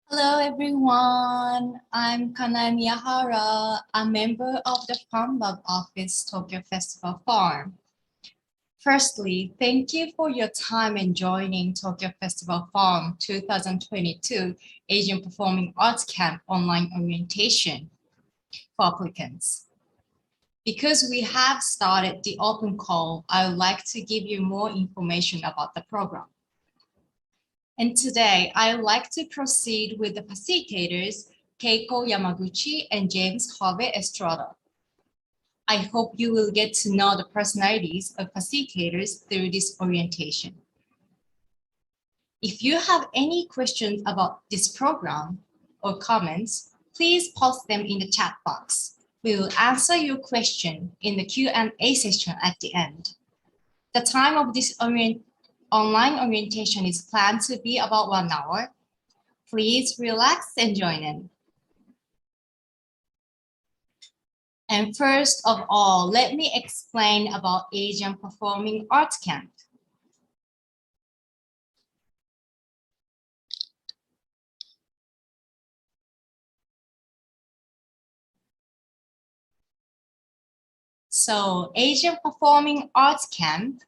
Hello everyone, I'm Kanai Miyahara, a member of the Farm Lab Office Tokyo Festival Farm. Firstly, thank you for your time in joining Tokyo Festival Farm 2022 Asian Performing Arts Camp online orientation for applicants. Because we have started the open call, I would like to give you more information about the program. And today, I would like to proceed with the facilitators, Keiko Yamaguchi and James Harvey Estrada. I hope you will get to know the personalities of facilitators through this orientation. If you have any questions about this program or comments, please post them in the chat box. We will answer your question in the Q&A session at the end. The time of this online orientation is planned to be about 1 hour. Please relax and join in. And first of all, let me explain about Asian Performing Arts Camp. So Asian Performing Arts Camp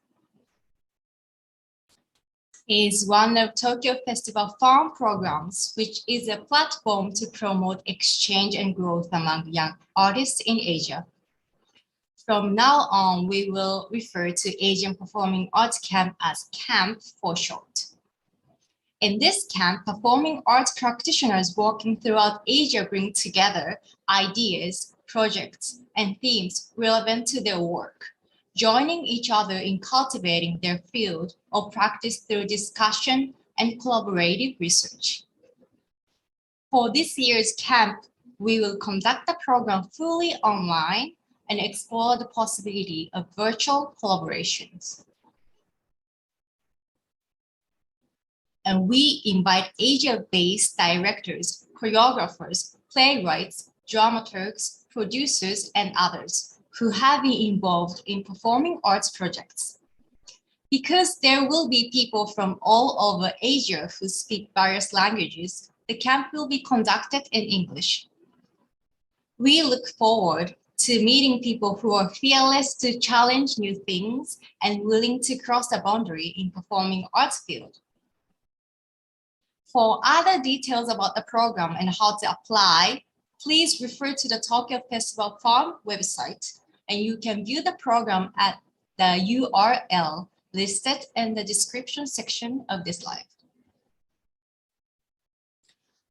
is one of Tokyo Festival Farm programs, which is a platform to promote exchange and growth among young artists in Asia. From now on, we will refer to Asian Performing Arts Camp as CAMP for short. In this camp, performing arts practitioners working throughout Asia bring together ideas, projects, and themes relevant to their work, joining each other in cultivating their field of practice through discussion and collaborative research. For this year's camp, we will conduct the program fully online and explore the possibility of virtual collaborations. And we invite Asia-based directors, choreographers, playwrights, dramaturgs, producers, and others who have been involved in performing arts projects. Because there will be people from all over Asia who speak various languages, the camp will be conducted in English. We look forward to meeting people who are fearless to challenge new things and willing to cross the boundary in performing arts field. For other details about the program and how to apply, please refer to the Tokyo Festival Farm website, and you can view the program at the URL listed in the description section of this slide.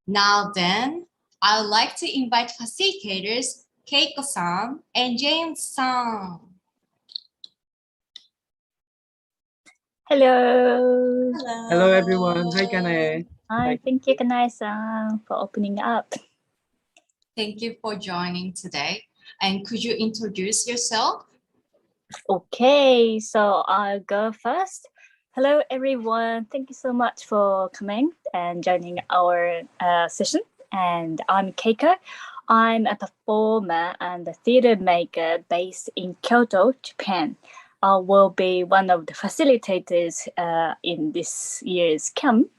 Now then, I would like to invite facilitators Keiko-san and James-san. Hello. Hello everyone. Hi Kanae. Hi, thank you, Kanai-san, for opening up. Thank you for joining today. And could you introduce yourself? Okay, so I'll go first. Hello, everyone. Thank you so much for coming and joining our session. And I'm Keiko. I'm a performer and a theater maker based in Kyoto, Japan. I will be one of the facilitators in this year's camp.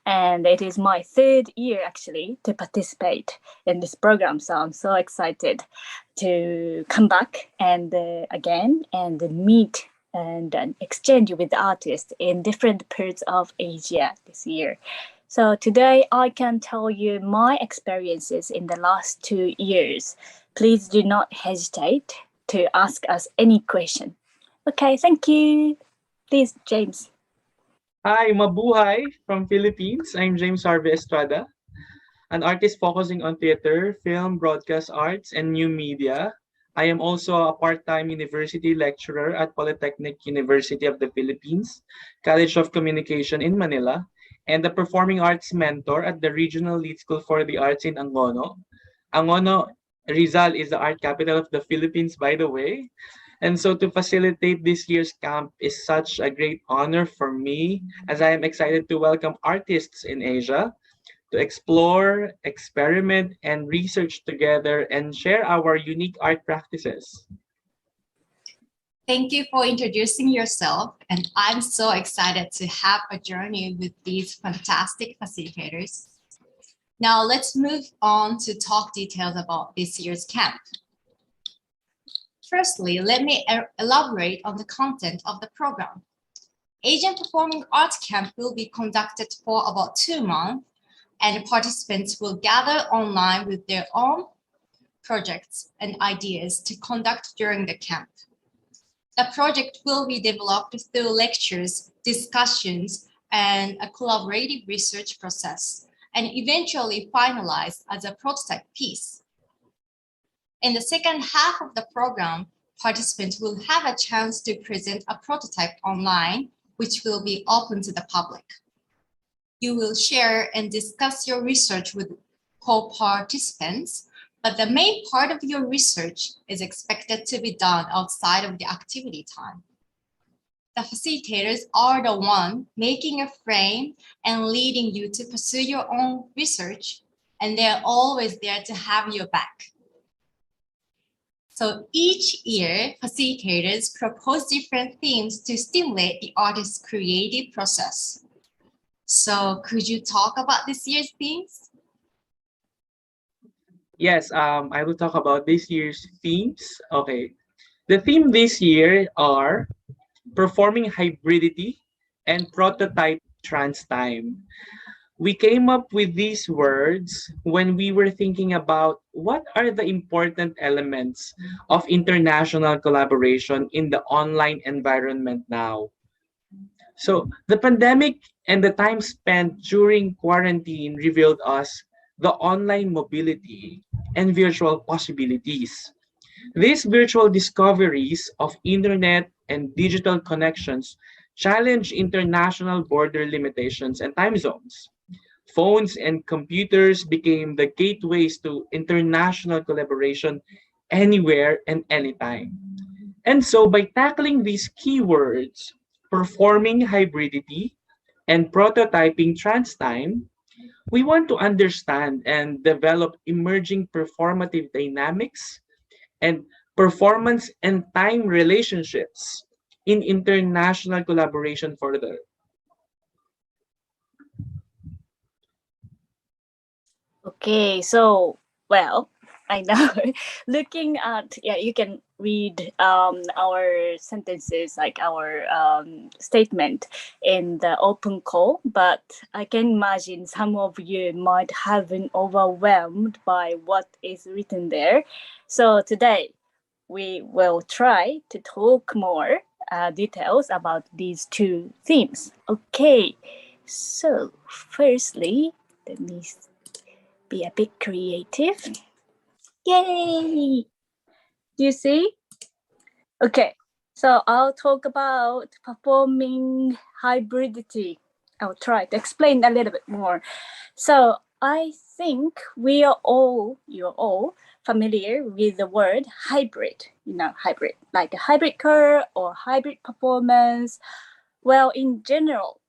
And it is my third year actually to participate in this program. So I'm so excited to come back and again and meet and exchange with artists in different parts of Asia this year. So today I can tell you my experiences in the last 2 years. Please do not hesitate to ask us any question. Okay, thank you. Please, James. Hi, mabuhay from Philippines. I'm James Harvey Estrada, an artist focusing on theater, film, broadcast arts, and new media. I am also a part-time university lecturer at Polytechnic University of the Philippines, College of Communication in Manila, and a performing arts mentor at the Regional Lead School for the Arts in Angono. Angono, Rizal is the art capital of the Philippines, by the way. And so to facilitate this year's camp is such a great honor for me, as I am excited to welcome artists in Asia to explore, experiment, and research together and share our unique art practices. Thank you for introducing yourself, and I'm so excited to have a journey with these fantastic facilitators. Now let's move on to talk details about this year's camp. Firstly, let me elaborate on the content of the program. Asian Performing Arts Camp will be conducted for about 2 months, and participants will gather online with their own projects and ideas to conduct during the camp. The project will be developed through lectures, discussions, and a collaborative research process, and eventually finalized as a prototype piece. In the second half of the program, participants will have a chance to present a prototype online, which will be open to the public. You will share and discuss your research with co-participants, but the main part of your research is expected to be done outside of the activity time. The facilitators are the one making a frame and leading you to pursue your own research, and they're always there to have your back. So each year, facilitators propose different themes to stimulate the artist's creative process. So could you talk about this year's themes? Yes, I will talk about this year's themes. Okay. The theme this year are performing hybridity and prototype trans time. We came up with these words when we were thinking about what are the important elements of international collaboration in the online environment now. So the pandemic and the time spent during quarantine revealed us the online mobility and virtual possibilities. These virtual discoveries of internet and digital connections challenge international border limitations and time zones. Phones and computers became the gateways to international collaboration anywhere and anytime. And so by tackling these keywords, performing hybridity and prototyping trans time, we want to understand and develop emerging performative dynamics and performance and time relationships in international collaboration further. Okay, so well, I know looking at you can read our sentences like our statement in the open call, but I can imagine some of you might have been overwhelmed by what is written there. So today we will try to talk more details about these two themes. Okay, so firstly, let me be a bit creative. Yay! Do you see? Okay, so I'll talk about performing hybridity. I'll try to explain a little bit more. So I think you're all familiar with the word hybrid, hybrid, like a hybrid car or hybrid performance. Well, in general,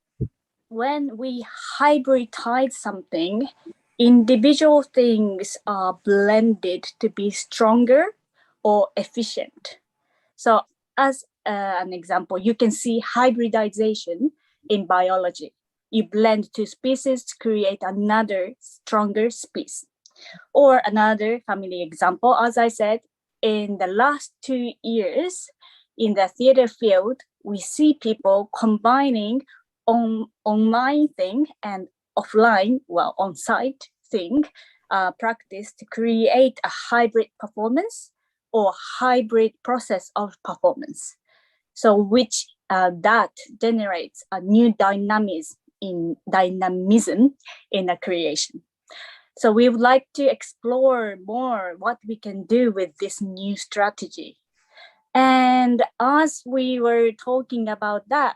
when we hybridize something, individual things are blended to be stronger or efficient. So as an example, you can see hybridization in biology. You blend two species to create another stronger species. Or another family example, as I said, in the last 2 years in the theater field, we see people combining online thing and offline, on-site thing practice to create a hybrid performance or hybrid process of performance. So which that generates a new dynamism in a creation. So we would like to explore more what we can do with this new strategy. And as we were talking about that,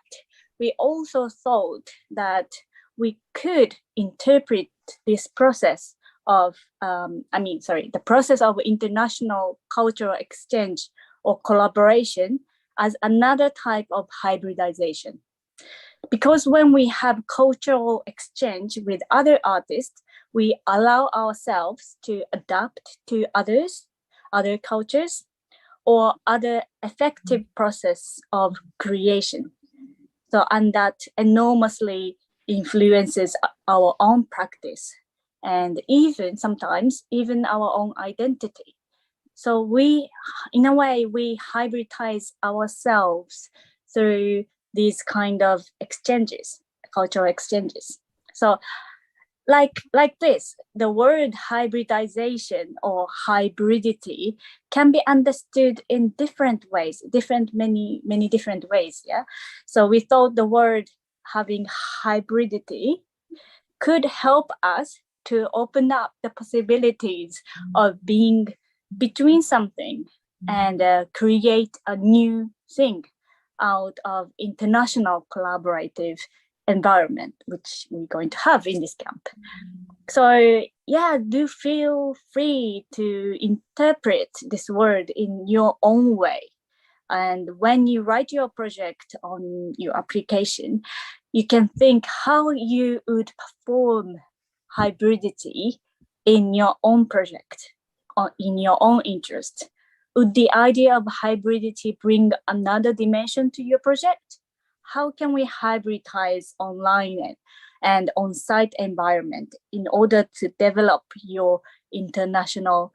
we also thought that we could interpret this process of, the process of international cultural exchange or collaboration as another type of hybridization. Because when we have cultural exchange with other artists, we allow ourselves to adapt to other cultures, or other effective process of creation. So, and that enormously influences our own practice and even sometimes even our own identity. So we, in a way, we hybridize ourselves through these kind of exchanges, cultural exchanges. So like this, the word hybridization or hybridity can be understood in different ways, many different ways. Yeah. So we thought the word having hybridity could help us to open up the possibilities of being between something and create a new thing out of international collaborative environment, which we're going to have in this camp. So yeah, do feel free to interpret this word in your own way. And when you write your project on your application, you can think how you would perform hybridity in your own project or in your own interest. Would the idea of hybridity bring another dimension to your project? How can we hybridize online and on-site environment in order to develop your international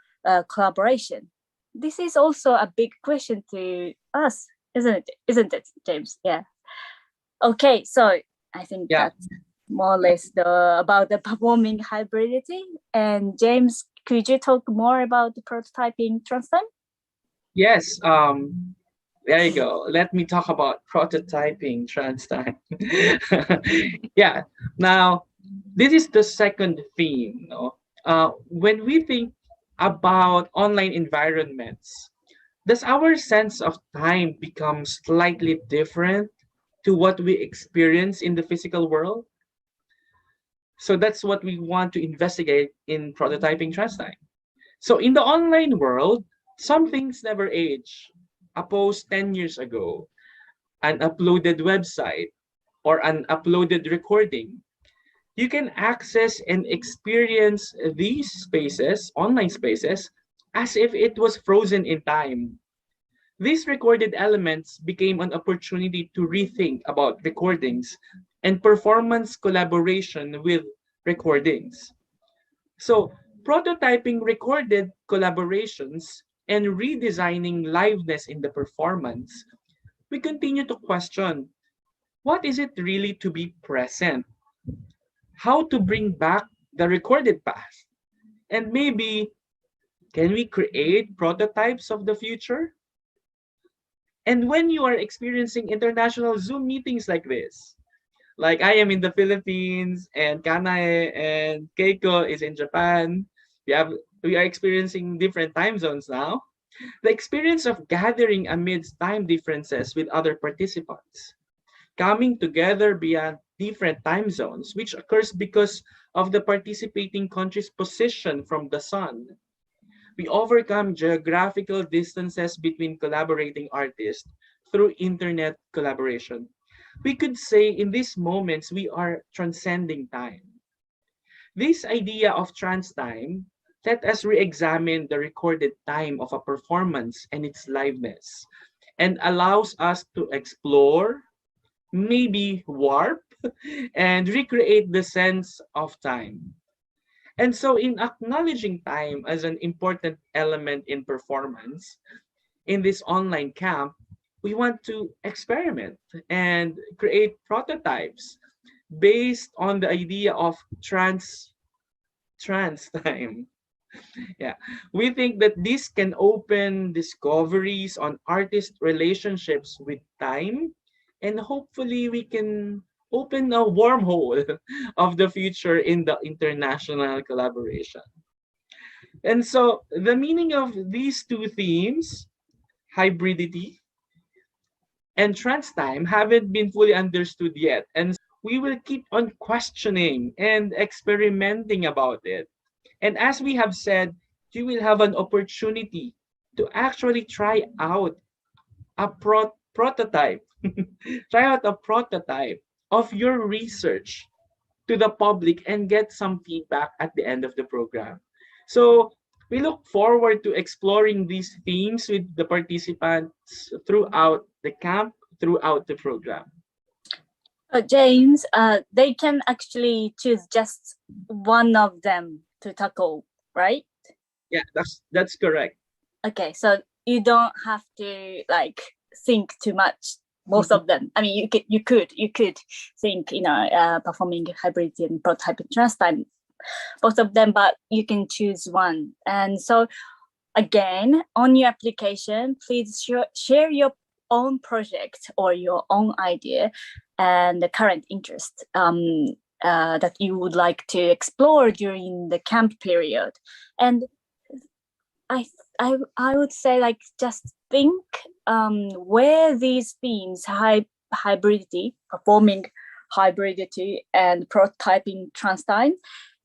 collaboration? This is also a big question to us, isn't it, James? Yeah. Okay, so I think that's more or less about the performing hybridity. And James, could you talk more about the prototyping transtime? Yes. There you go. Let me talk about prototyping transtime. Yeah. Now, this is the second theme. No? When we think about online environments, does our sense of time become slightly different to what we experience in the physical world? So that's what we want to investigate in prototyping transtime. So in the online world, some things never age. A post 10 years ago, an uploaded website, or an uploaded recording. You can access and experience these spaces, online spaces, as if it was frozen in time. These recorded elements became an opportunity to rethink about recordings and performance collaboration with recordings. So, prototyping recorded collaborations and redesigning liveness in the performance, we continue to question what is it really to be present? How to bring back the recorded past? And maybe, can we create prototypes of the future? And when you are experiencing international Zoom meetings like this, like I am in the Philippines and Kanae and Keiko is in Japan, we are experiencing different time zones now. The experience of gathering amidst time differences with other participants, coming together beyond different time zones, which occurs because of the participating country's position from the sun. We overcome geographical distances between collaborating artists through internet collaboration. We could say in these moments we are transcending time. This idea of trans time let us re-examine the recorded time of a performance and its liveness, and allows us to explore, maybe warp, and recreate the sense of time. And so in acknowledging time as an important element in performance, in this online camp, we want to experiment and create prototypes based on the idea of trans time. Yeah, we think that this can open discoveries on artist relationships with time, and hopefully we can open a wormhole of the future in the international collaboration. And so the meaning of these two themes, hybridity and trans time, haven't been fully understood yet. And we will keep on questioning and experimenting about it. And as we have said, you will have an opportunity to actually try out a prototype, try out a prototype of your research to the public and get some feedback at the end of the program. So we look forward to exploring these themes with the participants throughout the camp, throughout the program. James, they can actually choose just one of them to tackle, right? Yeah, that's correct. Okay, so you don't have to like think too much. Most of them. I mean, you could think, performing hybridity and prototyping trans time, both of them, but you can choose one. And so, again, on your application, please share your own project or your own idea and the current interest that you would like to explore during the camp period. And I would say, like, just think where these themes, hybridity, performing hybridity, and prototyping trans time,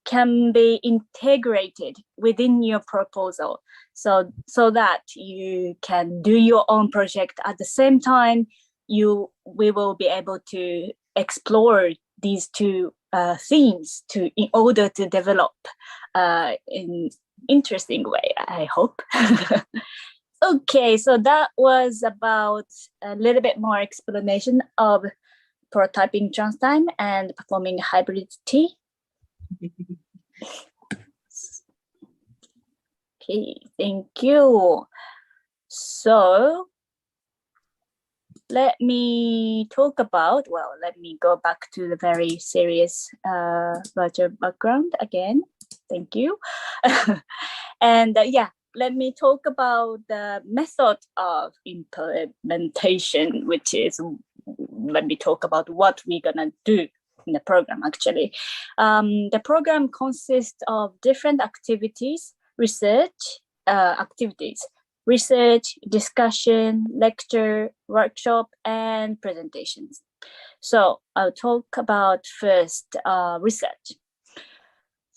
can be integrated within your proposal, so that you can do your own project at the same time. We will be able to explore these two themes in order to develop in interesting way, I hope. Okay, so that was about a little bit more explanation of prototyping trans time and performing hybridity. Okay, thank you. So let me go back to the very serious virtual background again. Thank you. And let me talk about the method of implementation, which is, let me talk about what we're gonna do in the program, actually. The program consists of different activities, research, discussion, lecture, workshop, and presentations. So I'll talk about first research.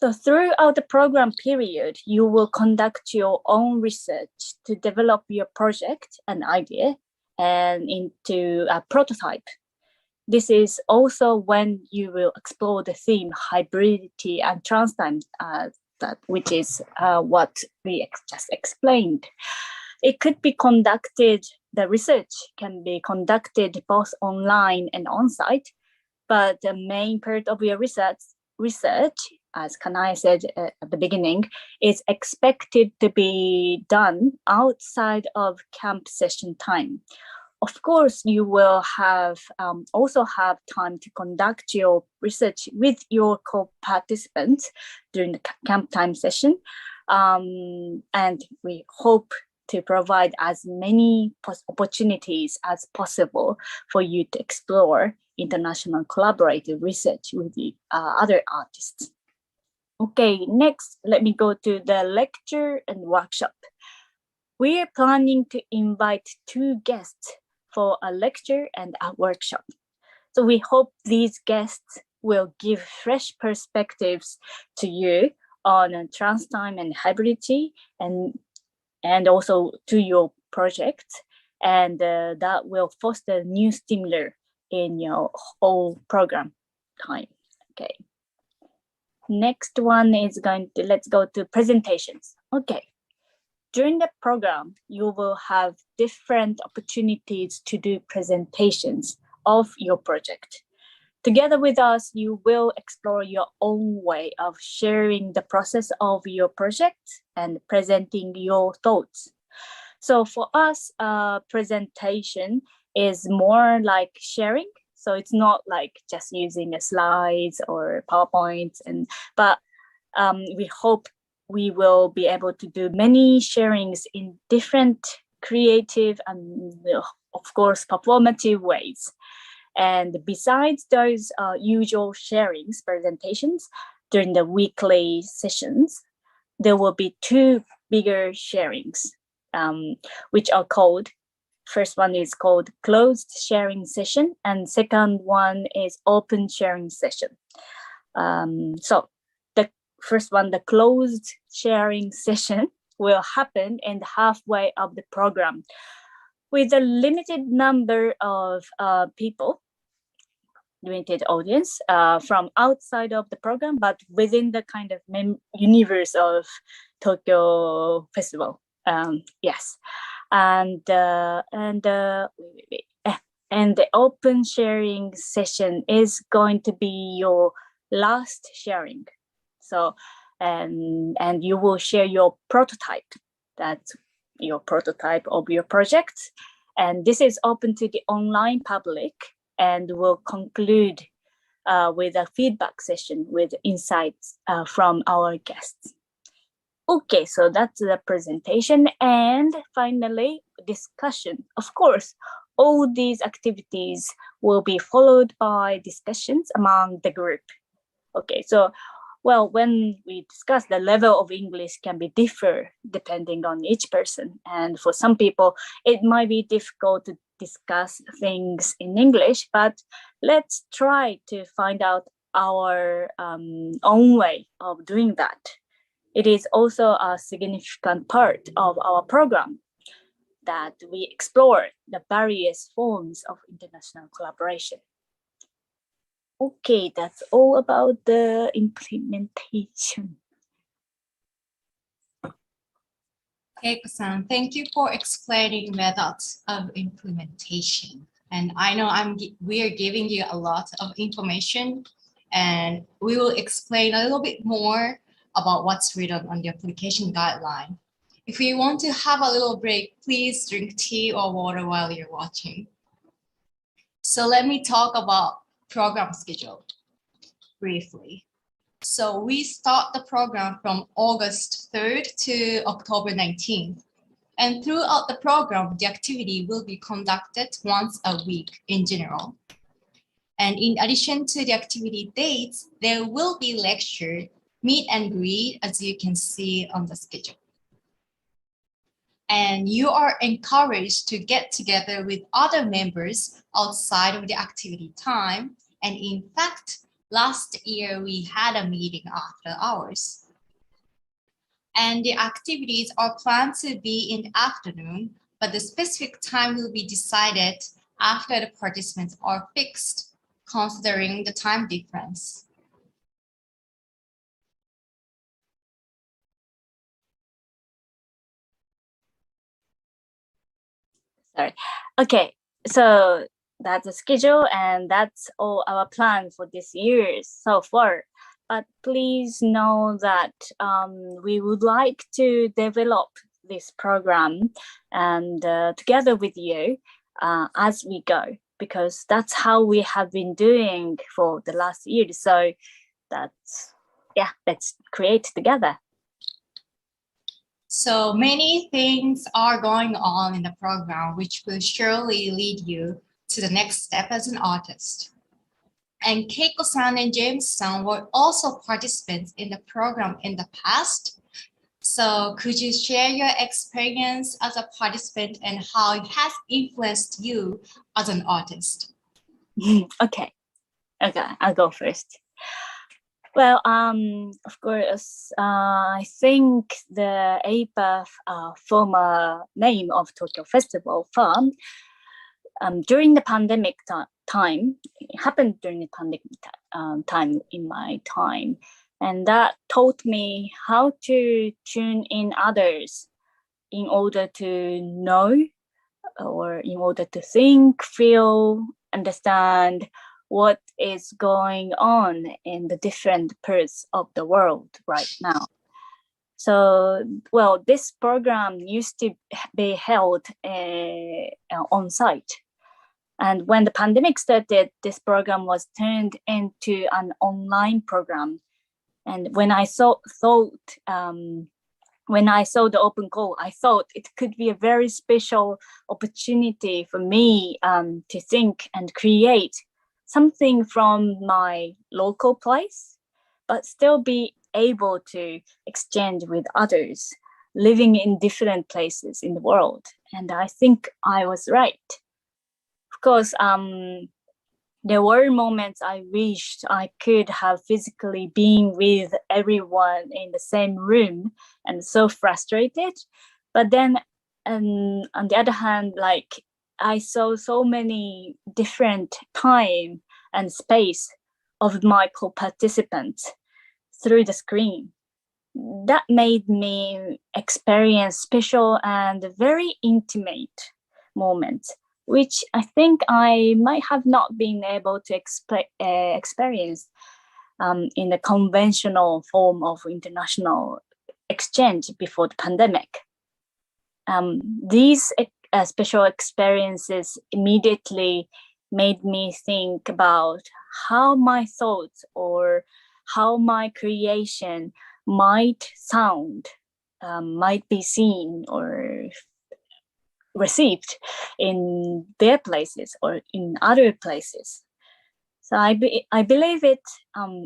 So throughout the program period, you will conduct your own research to develop your project and idea and into a prototype. This is also when you will explore the theme hybridity and trans time, which is what we just explained. It could be conducted, the research can be conducted both online and on-site, but the main part of your research, as Kanai said at the beginning, is expected to be done outside of camp session time. Of course, you will also have time to conduct your research with your co-participants during the camp time session. And we hope to provide as many opportunities as possible for you to explore international collaborative research with the other artists. Okay, next, let me go to the lecture and workshop. We are planning to invite 2 guests for a lecture and a workshop. So we hope these guests will give fresh perspectives to you on trans time and hybridity, and also to your project, and that will foster new stimuli in your whole program time. Okay. Next one is let's go to presentations. Okay. During the program, you will have different opportunities to do presentations of your project. Together with us, you will explore your own way of sharing the process of your project and presenting your thoughts. So for us, presentation is more like sharing. So it's not like just using slides or PowerPoints, but we hope we will be able to do many sharings in different creative and, of course, performative ways. And besides those usual sharings, presentations, during the weekly sessions, there will be 2 bigger sharings, which are called, first one is called closed sharing session, and second one is open sharing session. So the first one, the closed sharing session, will happen in the halfway of the program with a limited number of people, limited audience from outside of the program, but within the kind of universe of Tokyo Festival. Yes, and And the open sharing session is going to be your last sharing. So, and you will share your prototype. That's your prototype of your project. And this is open to the online public and will conclude with a feedback session with insights from our guests. Okay, so that's the presentation. And finally, discussion. Of course, all these activities will be followed by discussions among the group. Okay, so, well, when we discuss, the level of English can be differ depending on each person. And for some people, it might be difficult to discuss things in English, but let's try to find out our own way of doing that. It is also a significant part of our program that we explore the various forms of international collaboration. Okay, that's all about the implementation. Keiko-san, thank you for explaining methods of implementation. And I know we are giving you a lot of information, and we will explain a little bit more about what's written on the application guideline. If you want to have a little break, please drink tea or water while you're watching. So let me talk about program schedule briefly. So we start the program from August 3rd to October 19th. And throughout the program, the activity will be conducted once a week in general. And in addition to the activity dates, there will be lecture, meet and greet, as you can see on the schedule. And you are encouraged to get together with other members outside of the activity time. And in fact, last year we had a meeting after hours. And the activities are planned to be in the afternoon, but the specific time will be decided after the participants are fixed, considering the time difference. Sorry. Okay, so that's the schedule and that's all our plan for this year so far. But please know that we would like to develop this program and together with you as we go, because that's how we have been doing for the last year. So that's, yeah, let's create together. So many things are going on in the program, which will surely lead you to the next step as an artist. And Keiko-san and James-san were also participants in the program in the past. So could you share your experience as a participant and how it has influenced you as an artist? Okay, I'll go first. Well, of course, I think the APAF former name of Tokyo Festival Farm during the pandemic time, it happened during the pandemic time in my time. And that taught me how to tune in others in order to know or in order to think, feel, understand what is going on in the different parts of the world right now. So, well, this program used to be held on site. And when the pandemic started, this program was turned into an online program. And when I saw the open call, I thought it could be a very special opportunity for me to think and create something from my local place, but still be able to exchange with others living in different places in the world. And I think I was right. Of course, there were moments I wished I could have physically been with everyone in the same room and so frustrated. But then on the other hand, like I saw so many different time and space of my co-participants through the screen. That made me experience special and very intimate moments which I think I might have not been able to experience in the conventional form of international exchange before the pandemic. These special experiences immediately made me think about how my thoughts or how my creation might sound, might be seen or received in their places or in other places. So I believe it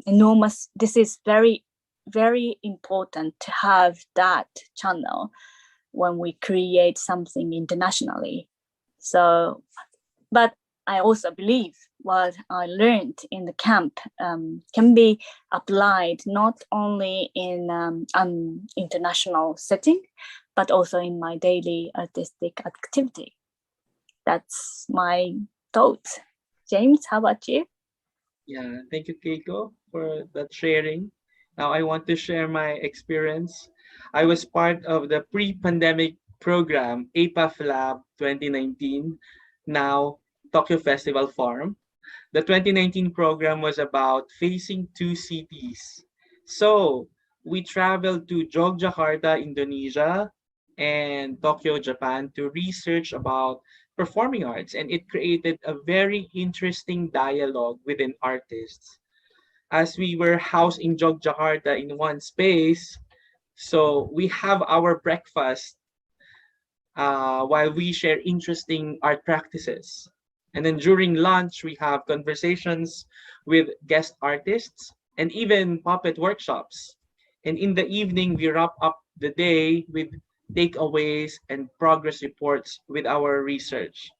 enormous. This is very, very important to have that channel when we create something internationally. So, but I also believe what I learned in the camp can be applied not only in an international setting, but also in my daily artistic activity. That's my thoughts. James, how about you? Yeah, thank you, Keiko, for that sharing. Now I want to share my experience. I was part of the pre-pandemic program APAF Lab 2019, now Tokyo Festival Farm. The 2019 program was about facing two cities. So we traveled to Yogyakarta, Indonesia, and Tokyo, Japan to research about performing arts, and it created a very interesting dialogue within artists. As we were housed in Yogyakarta in one space, so we have our breakfast while we share interesting art practices. And then during lunch, we have conversations with guest artists and even puppet workshops. And in the evening, we wrap up the day with takeaways and progress reports with our research.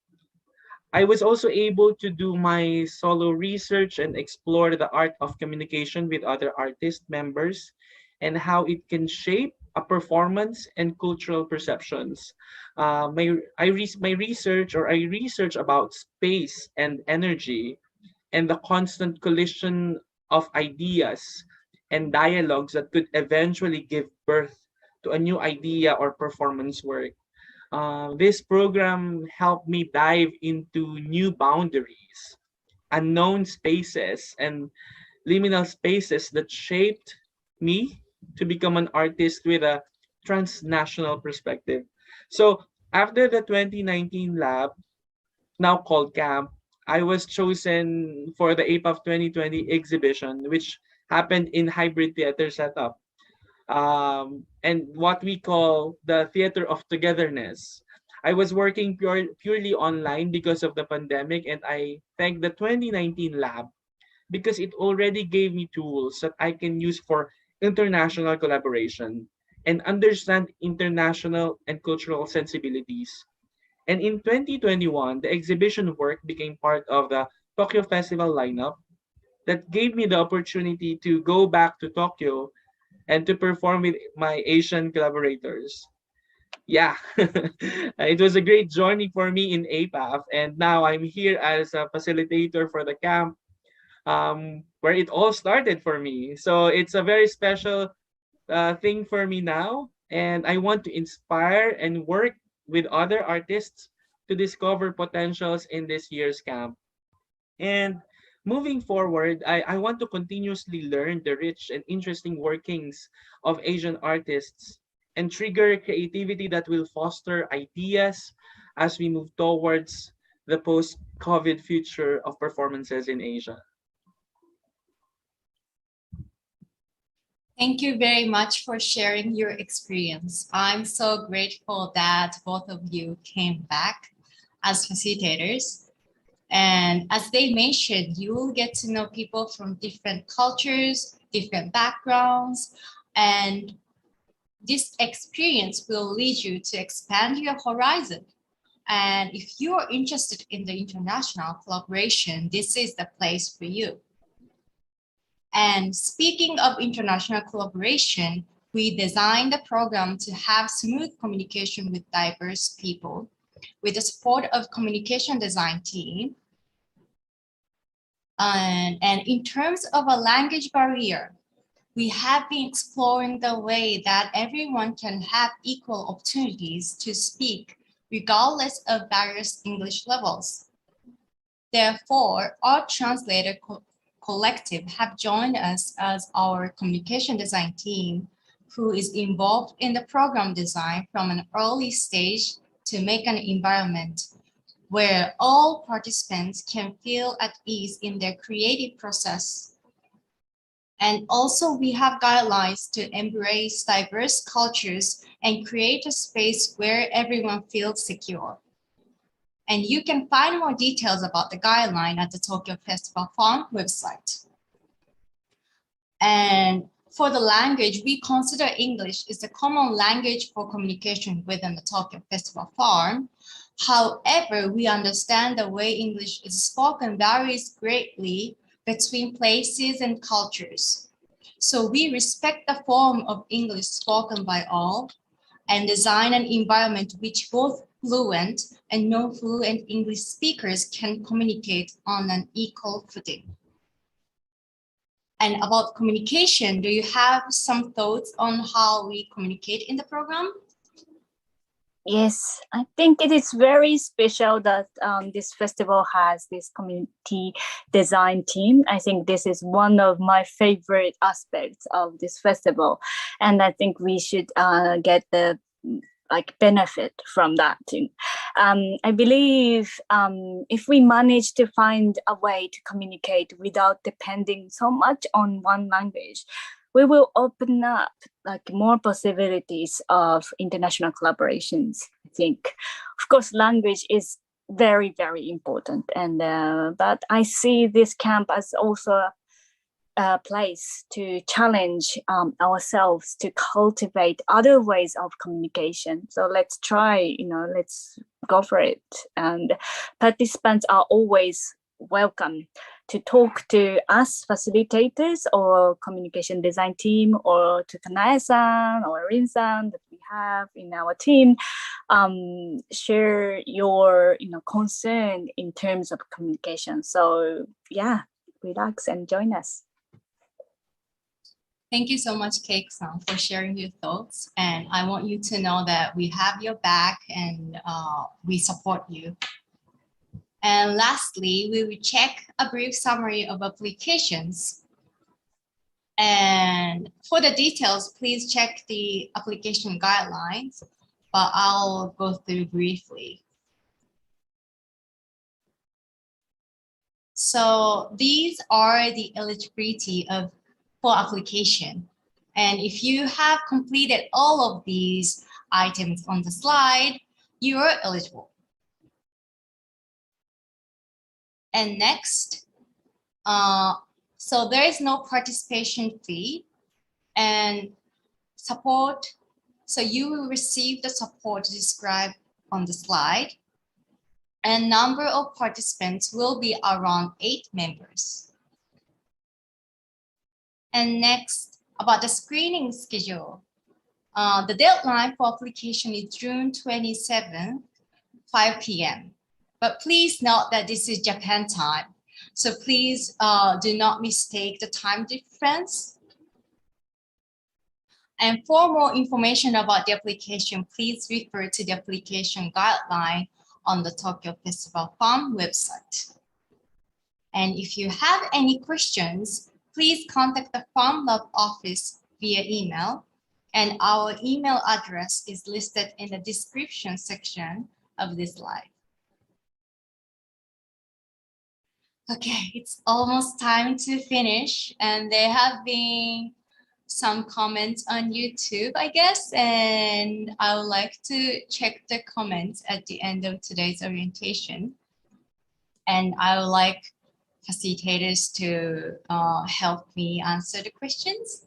I was also able to do my solo research and explore the art of communication with other artist members and how it can shape a performance and cultural perceptions. I research about space and energy and the constant collision of ideas and dialogues that could eventually give birth to a new idea or performance work. This program helped me dive into new boundaries, unknown spaces, and liminal spaces that shaped me to become an artist with a transnational perspective. So after the 2019 lab, now called camp, I was chosen for the APAF 2020 exhibition, which happened in hybrid theater setup, and what we call the theater of togetherness. I was working purely online because of the pandemic, and I thank the 2019 lab because it already gave me tools that I can use for international collaboration and understand international and cultural sensibilities. And in 2021, the exhibition work became part of the Tokyo Festival lineup that gave me the opportunity to go back to Tokyo and to perform with my Asian collaborators. Yeah, it was a great journey for me in APAF, and now I'm here as a facilitator for the camp, where it all started for me. So it's a very special thing for me now, and I want to inspire and work with other artists to discover potentials in this year's camp. And moving forward, I want to continuously learn the rich and interesting workings of Asian artists and trigger creativity that will foster ideas as we move towards the post-COVID future of performances in Asia. Thank you very much for sharing your experience. I'm so grateful that both of you came back as facilitators. And as they mentioned, you will get to know people from different cultures, different backgrounds, and this experience will lead you to expand your horizon. And if you are interested in the international collaboration, this is the place for you. And speaking of international collaboration, we designed the program to have smooth communication with diverse people with the support of communication design team. And in terms of a language barrier, we have been exploring the way that everyone can have equal opportunities to speak regardless of various English levels. Therefore, our translator collective have joined us as our communication design team, who is involved in the program design from an early stage to make an environment where all participants can feel at ease in their creative process. And also we have guidelines to embrace diverse cultures and create a space where everyone feels secure. And you can find more details about the guideline at the Tokyo Festival Farm website. And for the language, we consider English is the common language for communication within the Tokyo Festival Farm. However, we understand the way English is spoken varies greatly between places and cultures. So we respect the form of English spoken by all and design an environment which both fluent and non-fluent English speakers can communicate on an equal footing. And about communication, do you have some thoughts on how we communicate in the program? Yes, I think it is very special that this festival has this community design team. I think this is one of my favorite aspects of this festival. And I think we should get the benefit from that too. I believe if we manage to find a way to communicate without depending so much on one language, we will open up more possibilities of international collaborations, I think. Of course, language is very, very important. And but I see this camp as also a place to challenge ourselves to cultivate other ways of communication. So let's try, let's go for it. And participants are always welcome to talk to us facilitators or communication design team, or to Kanae-san or Rin-san that we have in our team. Share your concern in terms of communication. So yeah, relax and join us. Thank you so much, Keiko-san, for sharing your thoughts. And I want you to know that we have your back and we support you. And lastly, we will check a brief summary of applications. And for the details, please check the application guidelines, but I'll go through briefly. So these are the eligibility for application. And if you have completed all of these items on the slide, you are eligible. And next, so there is no participation fee and support. So you will receive the support described on the slide. And number of participants will be around 8 members. And next, about the screening schedule. The deadline for application is June 27th, 5 p.m. But please note that this is Japan time. So please do not mistake the time difference. And for more information about the application, please refer to the application guideline on the Tokyo Festival Farm website. And if you have any questions, please contact the Farm Lab office via email. And our email address is listed in the description section of this slide. Okay, it's almost time to finish, and there have been some comments on YouTube, I guess, and I would like to check the comments at the end of today's orientation. And I would like facilitators to help me answer the questions.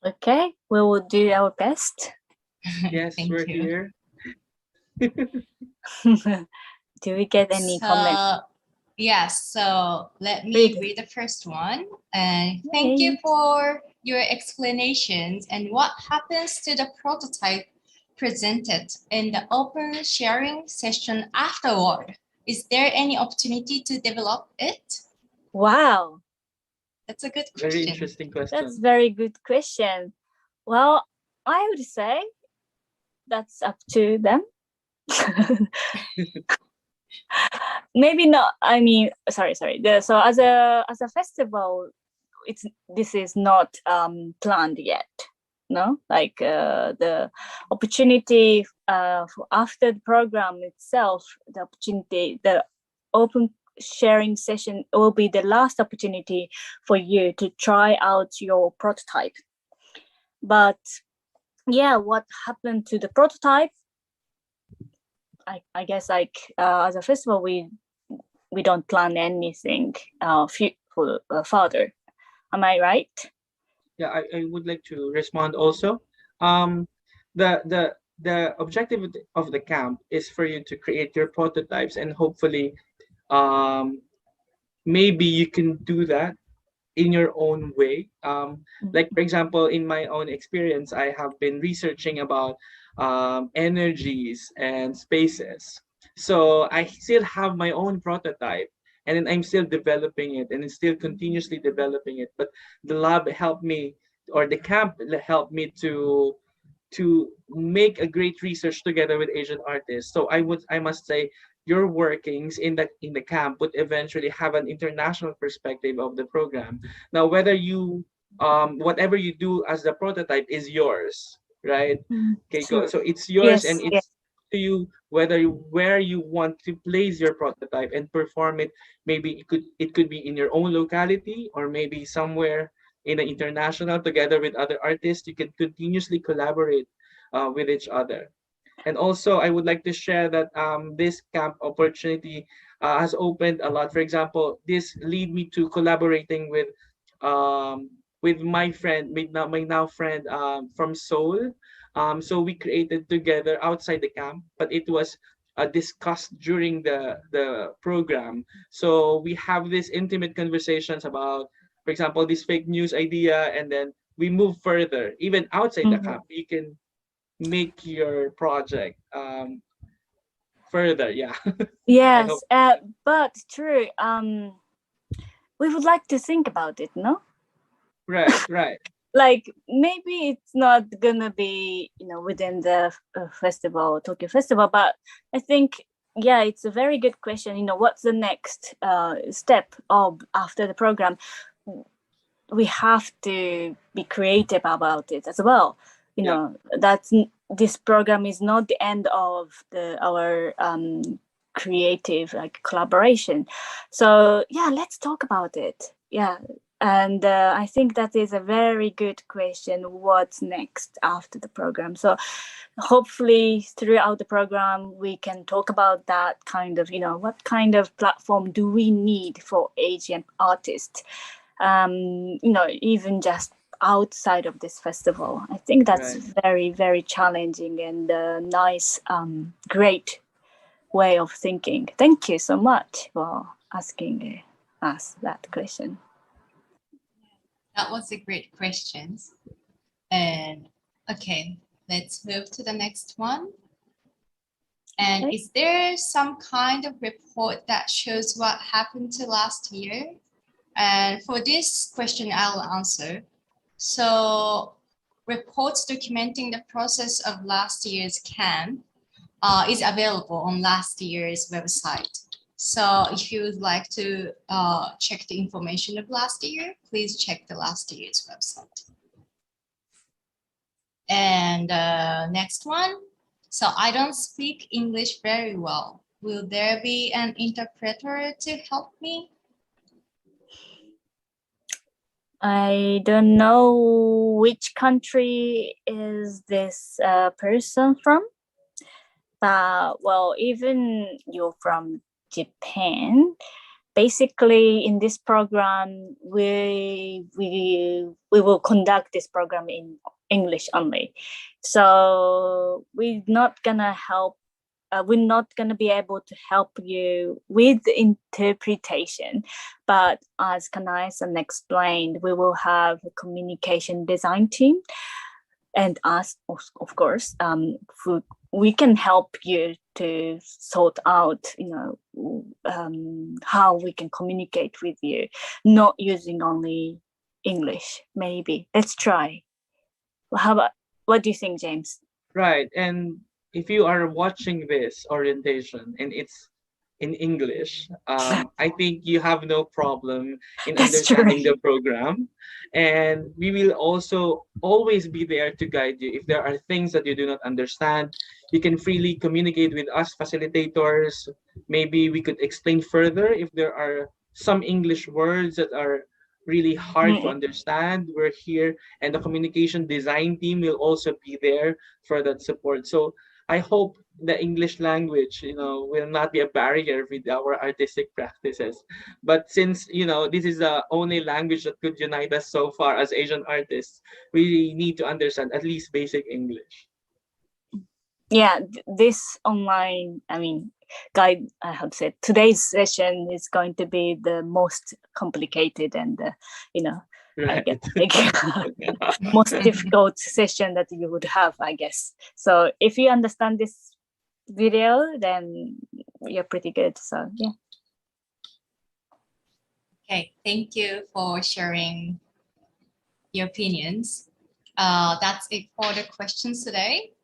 Okay, we will do our best. Yes, we're here. Do we get any comments? Yes, so let me read the first one. And thank you for your explanations. And what happens to the prototype presented in the open sharing session afterward? Is there any opportunity to develop it? Wow. That's a good question. Very interesting question. That's a very good question. Well, I would say that's up to them. Maybe not. I mean, sorry. So as a festival, this is not planned yet. No, like the opportunity for after the program itself, the open sharing session will be the last opportunity for you to try out your prototype. But yeah, what happened to the prototype? I guess like as a festival, we don't plan anything further. Am I right? Yeah, I would like to respond also. The objective of the camp is for you to create your prototypes, and hopefully maybe you can do that in your own way. Like for example, in my own experience, I have been researching about energies and spaces. So I still have my own prototype, and then I'm still developing it, and it's still continuously developing it. But the lab helped me, or the camp helped me to make a great research together with Asian artists. So I must say your workings in the camp would eventually have an international perspective of the program. Now, whether you whatever you do as the prototype is yours, right? Keiko. Sure. So it's yours, and Yes. it's to you where you want to place your prototype and perform it. Maybe it could be in your own locality, or maybe somewhere in the international together with other artists. You can continuously collaborate with each other. And also, I would like to share that this camp opportunity has opened a lot. For example, this lead me to collaborating with my friend, my now friend from Seoul. So we created together outside the camp, but it was discussed during the program. So we have these intimate conversations about, for example, this fake news idea, and then we move further. Even outside the camp, you can make your project further. Yeah. I Yes, hope. but true. We would like to think about it, no? Right. Like maybe it's not gonna be, within the festival, Tokyo Festival, but I think, yeah, it's a very good question. What's the next step of after the program? We have to be creative about it as well. That's this program is not the end of our creative like collaboration. So yeah, let's talk about it. Yeah. And I think that is a very good question. What's next after the program? So hopefully throughout the program, we can talk about that kind of, what kind of platform do we need for Asian artists? Even just outside of this festival. I think that's very, very challenging and a nice, great way of thinking. Thank you so much for asking us that question. That was a great question. And okay, let's move to the next one. And is there some kind of report that shows what happened to last year? And for this question, I'll answer. So reports documenting the process of last year's camp is available on last year's website. So if you would like to check the information of last year, please check the last year's website. And next one. So I don't speak English very well. Will there be an interpreter to help me? I don't know which country is this person from, but well, even you're from Japan, basically in this program, we will conduct this program in English only. So we're not gonna be able to help you with the interpretation, but as Kanai-san explained, we will have a communication design team, and us, of course, we can help you to sort out, how we can communicate with you, not using only English. Maybe let's try. What do you think, James? Right. And if you are watching this orientation and it's in English, I think you have no problem in That's true. understanding the program. And we will also always be there to guide you. If there are things that you do not understand, you can freely communicate with us facilitators. Maybe we could explain further if there are some English words that are really hard to understand. We're here, and the communication design team will also be there for that support. So I hope the English language, will not be a barrier with our artistic practices. But since, this is the only language that could unite us so far as Asian artists, we need to understand at least basic English. Yeah, this online, guide, I have said today's session is going to be the most complicated and, Right. I guess, most difficult session that you would have, I guess. So if you understand this video, then you're pretty good. So yeah. Okay, thank you for sharing your opinions. That's it for the questions today.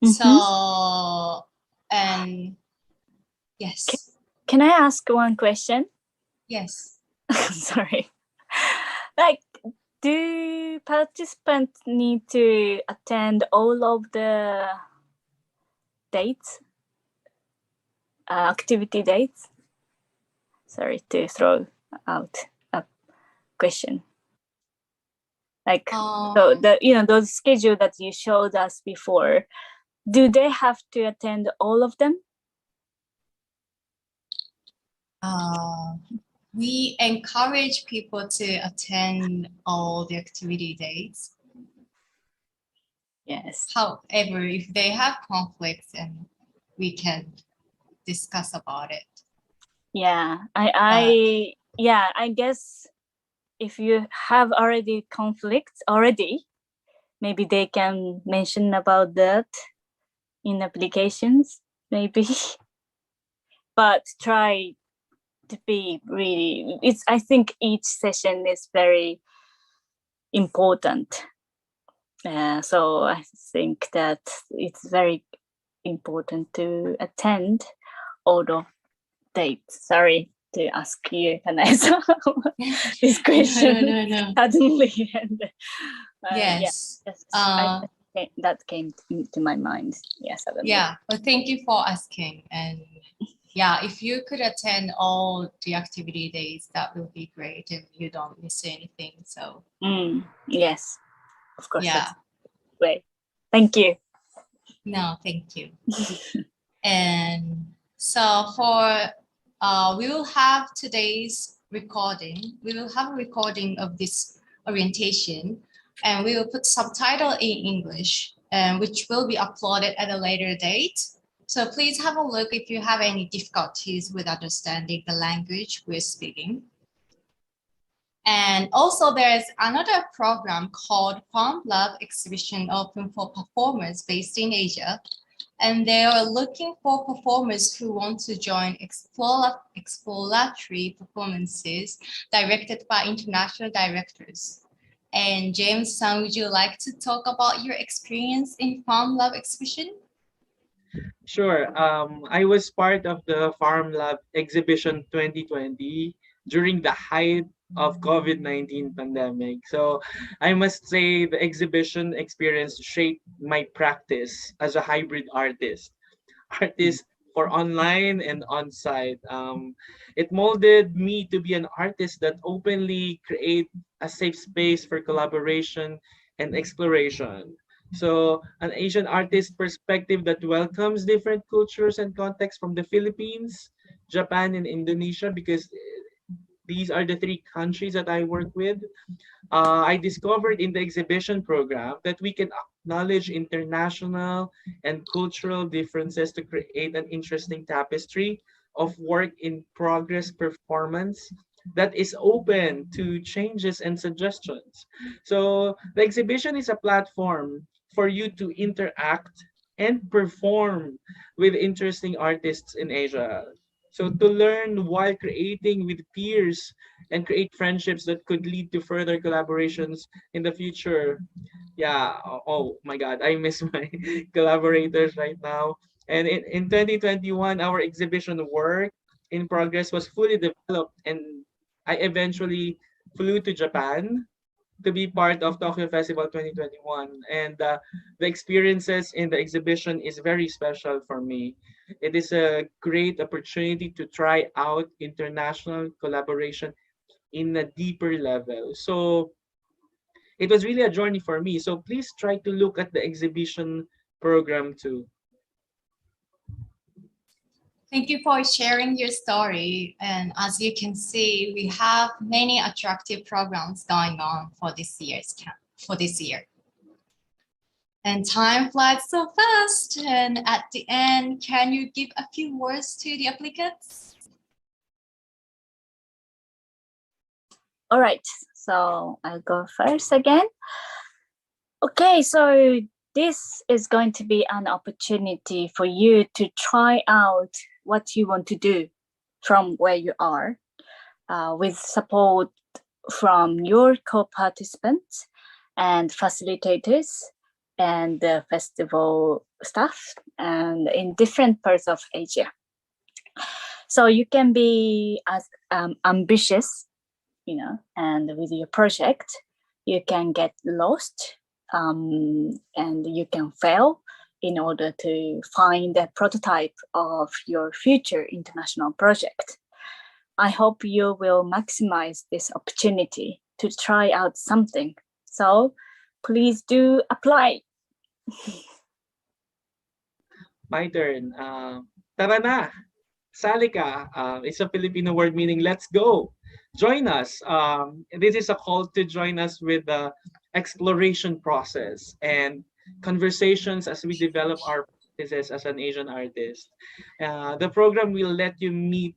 So, and yes. Can I ask one question? Yes. Sorry. Like, do participants need to attend all of the dates, activity dates? Sorry to throw out a question. Like, so those schedule that you showed us before, do they have to attend all of them? We encourage people to attend all the activity dates. Yes. However, if they have conflicts, and we can discuss about it. Yeah, I guess if you have already conflicts already, maybe they can mention about that in applications, maybe. But try to be really, I think each session is very important. So I think that it's very important to attend all the dates. Sorry to ask you, Kanae, this question No. suddenly. And, yes. That came to my mind. Yeah, suddenly. Yeah, well, thank you for asking. And yeah, if you could attend all the activity days, that will be great if you don't miss anything. So yes, of course. Yeah. That's great. Thank you. No, thank you. And so for we will have today's recording. We will have a recording of this orientation, and we will put subtitle in English, which will be uploaded at a later date. So please have a look if you have any difficulties with understanding the language we're speaking. And also there's another program called Farm Lab Exhibition open for performers based in Asia. And they are looking for performers who want to join exploratory performances directed by international directors. And James-san, would you like to talk about your experience in Farm Lab Exhibition? Sure. I was part of the Farm Lab Exhibition 2020 during the height of COVID-19 pandemic. So I must say the exhibition experience shaped my practice as a hybrid artist for online and on-site. It molded me to be an artist that openly create a safe space for collaboration and exploration. So an Asian artist perspective that welcomes different cultures and contexts from the Philippines, Japan, and Indonesia, because these are the three countries that I work with. I discovered in the exhibition program that we can acknowledge international and cultural differences to create an interesting tapestry of work in progress performance that is open to changes and suggestions. So the exhibition is a platform for you to interact and perform with interesting artists in Asia. So to learn while creating with peers and create friendships that could lead to further collaborations in the future. Yeah, oh my God, I miss my collaborators right now. And in 2021, our exhibition work in progress was fully developed, and I eventually flew to Japan to be part of Tokyo Festival 2021. And the experiences in the exhibition is very special for me. It is a great opportunity to try out international collaboration in a deeper level. So it was really a journey for me. So please try to look at the exhibition program too. Thank you for sharing your story. And as you can see, we have many attractive programs going on for this year's camp, for this year. And time flies so fast. And at the end, can you give a few words to the applicants? All right, so I'll go first again. Okay, so this is going to be an opportunity for you to try out what you want to do from where you are, with support from your co-participants and facilitators and the festival staff and in different parts of Asia. So you can be as ambitious, you know, and with your project, you can get lost and you can fail in order to find a prototype of your future international project. I hope you will maximize this opportunity to try out something. So please do apply. My turn. Tara na! Sali ka. It's a Filipino word meaning let's go. Join us. This is a call to join us with the exploration process and conversations as we develop our practices as an Asian artist. The program will let you meet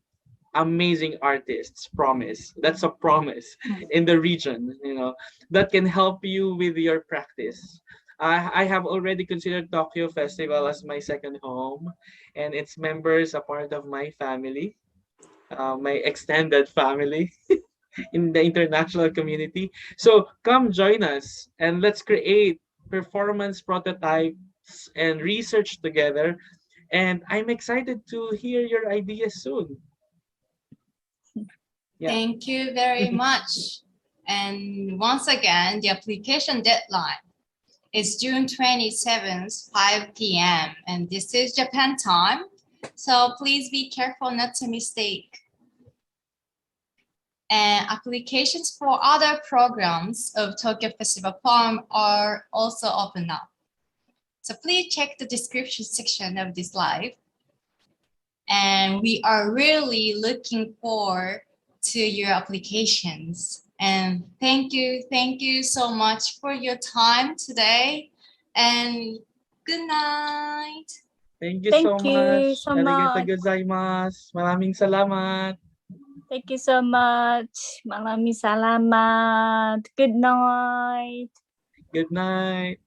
amazing artists, promise. That's a promise in the region, you know, that can help you with your practice. I have already considered Tokyo Festival as my second home, and its members a part of my family, my extended family in the international community. So come join us and let's create performance prototypes and research together. And I'm excited to hear your ideas soon. Yeah. Thank you very much. And once again, the application deadline is June 27th, 5 p.m. And this is Japan time. So please be careful not to mistake. And applications for other programs of Tokyo Festival Farm are also open now. So please check the description section of this live. And we are really looking forward to your applications. And thank you so much for your time today. And good night. Thank you Thank so you much. so Arigato much. gozaimasu. Maraming salamat. Thank you so much. Maraming salamat. Good night. Good night.